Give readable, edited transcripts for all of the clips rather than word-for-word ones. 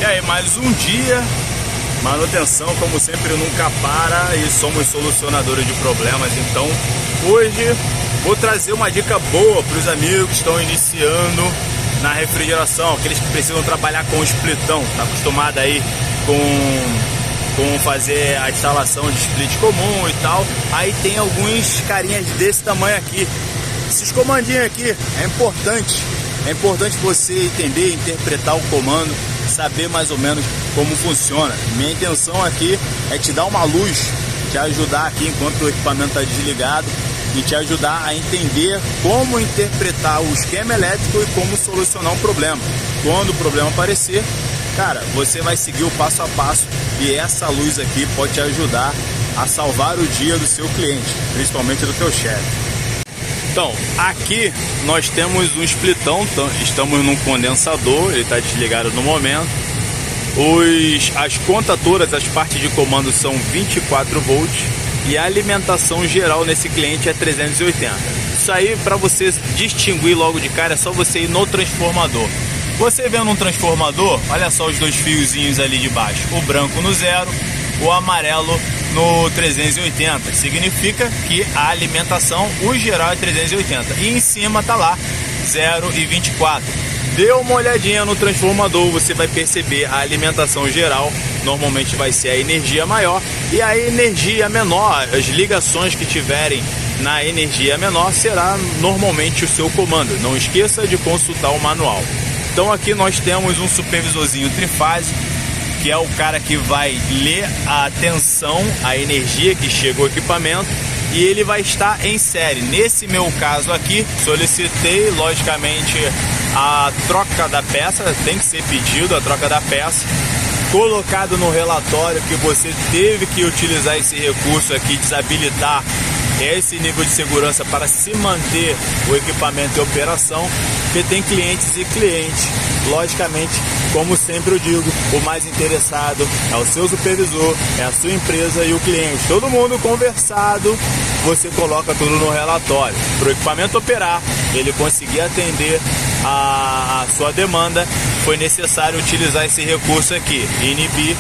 E aí, mais um dia, manutenção como sempre nunca para e somos solucionadores de problemas. Então hoje vou trazer uma dica boa para os amigos que estão iniciando na refrigeração, aqueles que precisam trabalhar com splitão, tá acostumado aí com fazer a instalação de split comum e tal. Aí tem alguns carinhas desse tamanho aqui. Esses comandinhos aqui é importante você entender, interpretar o comando, saber mais ou menos como funciona. Minha intenção aqui é te dar uma luz, te ajudar aqui enquanto o equipamento está desligado e te ajudar a entender como interpretar o esquema elétrico e como solucionar um problema. Quando o problema aparecer, cara, você vai seguir o passo a passo e essa luz aqui pode te ajudar a salvar o dia do seu cliente, principalmente do teu chefe. Então, aqui nós temos um splitão, estamos num condensador, ele está desligado no momento. As contatoras, as partes de comando são 24 volts e a alimentação geral nesse cliente é 380. Isso aí, para você distinguir logo de cara, é só você ir no transformador. Você vendo um transformador, olha só os dois fiozinhos ali de baixo, o branco no 0, o amarelo no 380, significa que a alimentação, o geral é 380 e em cima tá lá 0 e 24. Dê uma olhadinha no transformador, você vai perceber a alimentação geral normalmente vai ser a energia maior e a energia menor, as ligações que tiverem na energia menor será normalmente o seu comando. Não esqueça de consultar o manual. Então aqui nós temos um supervisorzinho trifásico, que é o cara que vai ler a tensão, a energia que chega ao equipamento, e ele vai estar em série. Nesse meu caso aqui, solicitei logicamente a troca da peça, tem que ser pedido a troca da peça, colocado no relatório que você teve que utilizar esse recurso aqui, desabilitar esse nível de segurança para se manter o equipamento em operação, porque tem clientes e clientes. Logicamente, como sempre eu digo, o mais interessado é o seu supervisor, é a sua empresa e o cliente. Todo mundo conversado, você coloca tudo no relatório. Para o equipamento operar, ele conseguir atender a sua demanda, foi necessário utilizar esse recurso aqui, inibir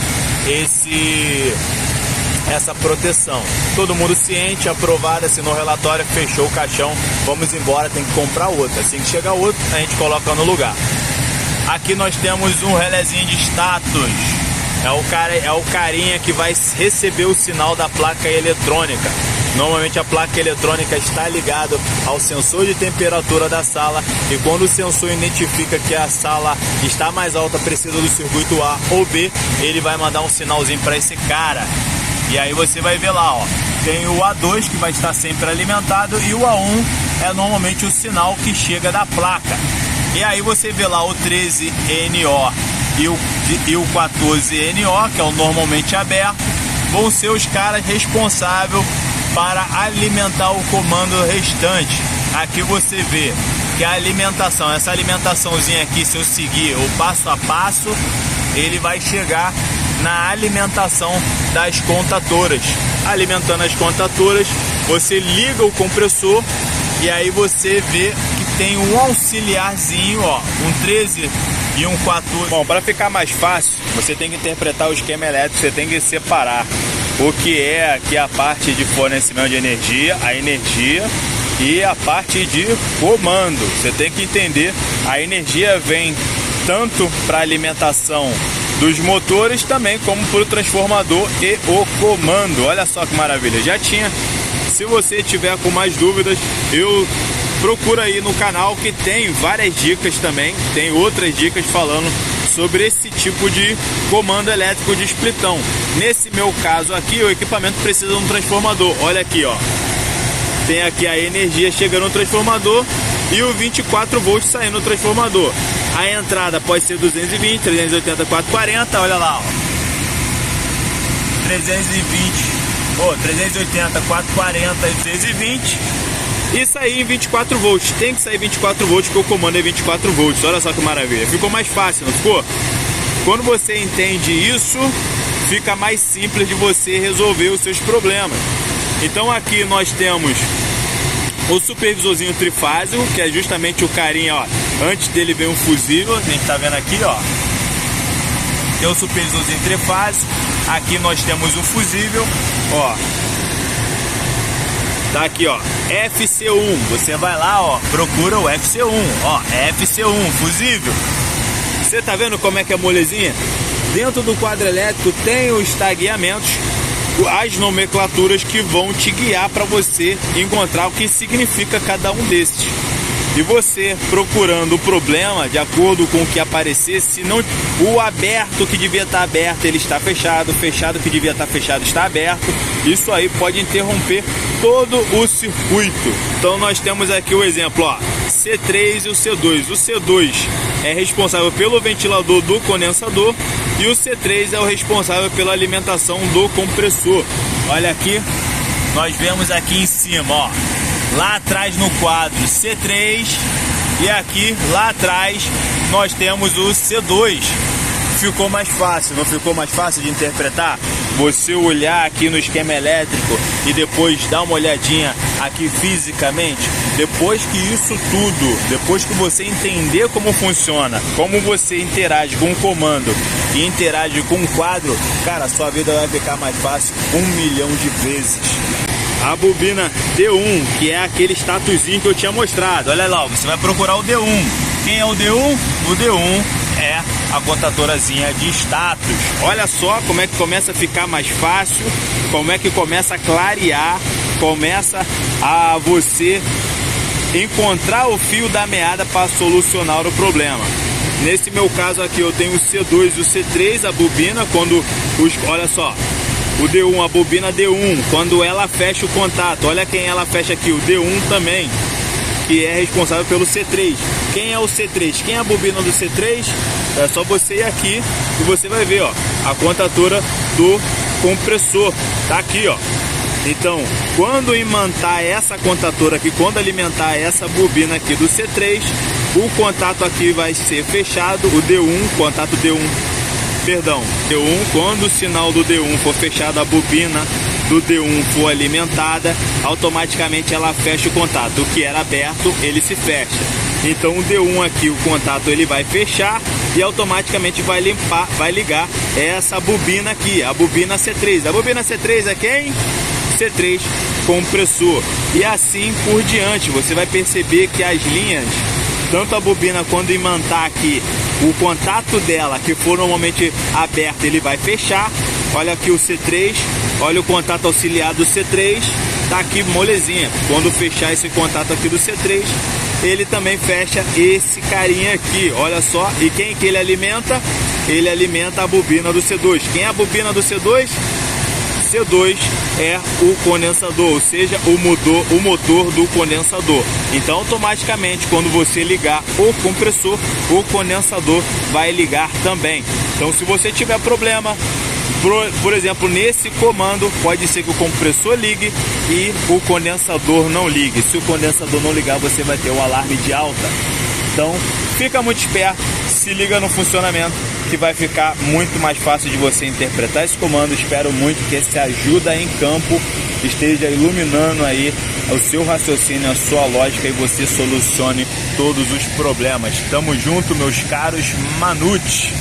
essa proteção. Todo mundo ciente, aprovado, assinou o relatório, fechou o caixão, vamos embora, tem que comprar outro. Assim que chegar outro, a gente coloca no lugar. Aqui nós temos um relézinho de status. É o carinha que vai receber o sinal da placa eletrônica. Normalmente a placa eletrônica está ligada ao sensor de temperatura da sala e quando o sensor identifica que a sala está mais alta, precisa do circuito A ou B, ele vai mandar um sinalzinho para esse cara. E aí você vai ver lá, ó, tem o A2 que vai estar sempre alimentado e o A1 é normalmente o sinal que chega da placa. E aí você vê lá o 13NO e o 14NO, que é o normalmente aberto, vão ser os caras responsáveis para alimentar o comando restante. Aqui você vê que a alimentação, essa alimentaçãozinha aqui, se eu seguir o passo a passo, ele vai chegar na alimentação das contatoras. Alimentando as contatoras, você liga o compressor e aí você vê que tem um auxiliarzinho, ó, um 13 e um 14. Bom, para ficar mais fácil, você tem que interpretar o esquema elétrico, você tem que separar o que é aqui a parte de fornecimento de energia, a energia e a parte de comando. Você tem que entender, a energia vem tanto para alimentação dos motores também como para o transformador e o comando. Olha só que maravilha, já tinha. Se você tiver com mais dúvidas, procura aí no canal que tem várias dicas também, tem outras dicas falando sobre esse tipo de comando elétrico de splitão. Nesse meu caso aqui, o equipamento precisa de um transformador. Olha aqui, ó, tem aqui a energia chegando no transformador e o 24 volts saindo no transformador. A entrada pode ser 220, 380, 440, olha lá, ó, 380, 440 e 220 e sair em 24 volts. Tem que sair 24 volts porque o comando é 24 volts. Olha só que maravilha, ficou mais fácil, não ficou? Quando você entende isso, fica mais simples de você resolver os seus problemas. Então aqui nós temos o supervisorzinho trifásico, que é justamente o carinha, ó, antes dele vem um fusível, a gente tá vendo aqui, ó, tem o supervisorzinho trifásico. Aqui nós temos o fusível, ó. Tá aqui, ó, FC1. Você vai lá, ó, procura o FC1, ó, FC1, fusível. Você tá vendo como é que é molezinha? Dentro do quadro elétrico tem os tagueamentos, as nomenclaturas que vão te guiar para você encontrar o que significa cada um desses. E você procurando o problema de acordo com o que aparecer, se não o aberto que devia estar aberto, ele está fechado, fechado que devia estar fechado está aberto. Isso aí pode interromper todo o circuito. Então nós temos aqui o exemplo, ó, C3 e o C2. O C2 é responsável pelo ventilador do condensador e o C3 é o responsável pela alimentação do compressor. Olha aqui, nós vemos aqui em cima, ó, lá atrás no quadro C3 e aqui lá atrás nós temos o C2. Ficou mais fácil, não ficou mais fácil de interpretar? Você olhar aqui no esquema elétrico e depois dar uma olhadinha aqui fisicamente. Depois que isso tudo, depois que você entender como funciona, como você interage com o comando e interage com o quadro, cara, sua vida vai ficar mais fácil 1 milhão de vezes. A bobina D1, que é aquele statusinho que eu tinha mostrado. Olha lá, você vai procurar o D1. Quem é o D1? O D1 é a contatorazinha de status. Olha só como é que começa a ficar mais fácil, como é que começa a clarear, começa a você encontrar o fio da meada para solucionar o problema. Nesse meu caso aqui eu tenho o C2 e o C3, a bobina, quando olha só, o D1, a bobina D1, quando ela fecha o contato, olha quem ela fecha aqui, o D1 também, que é responsável pelo C3. Quem é o C3? Quem é a bobina do C3? É só você ir aqui e você vai ver, ó, a contatora do compressor, tá aqui, ó. Então, quando imantar essa contatora aqui, quando alimentar essa bobina aqui do C3, o contato aqui vai ser fechado, o D1, contato D1, perdão, D1, quando o sinal do D1 for fechado, a bobina do D1 for alimentada, automaticamente ela fecha o contato. O que era aberto, ele se fecha. Então o D1 aqui, o contato ele vai fechar e automaticamente vai ligar essa bobina aqui, a bobina C3. A bobina C3 é quem? C3 compressor. E assim por diante, você vai perceber que as linhas, tanto a bobina quando imantar aqui, o contato dela que for normalmente aberto, ele vai fechar. Olha aqui o C3, olha o contato auxiliar do C3, tá aqui molezinha. Quando fechar esse contato aqui do C3, ele também fecha esse carinha aqui, olha só. E quem que ele alimenta? Ele alimenta a bobina do C2. Quem é a bobina do C2? C2 é o condensador, ou seja, o motor do condensador. Então automaticamente quando você ligar o compressor, o condensador vai ligar também. Então se você tiver problema, por exemplo, nesse comando, pode ser que o compressor ligue e o condensador não ligue. Se o condensador não ligar, você vai ter um alarme de alta. Então fica muito esperto, se liga no funcionamento, que vai ficar muito mais fácil de você interpretar esse comando. Espero muito que essa ajuda em campo esteja iluminando aí o seu raciocínio, a sua lógica, e você solucione todos os problemas. Tamo junto, meus caros Manute.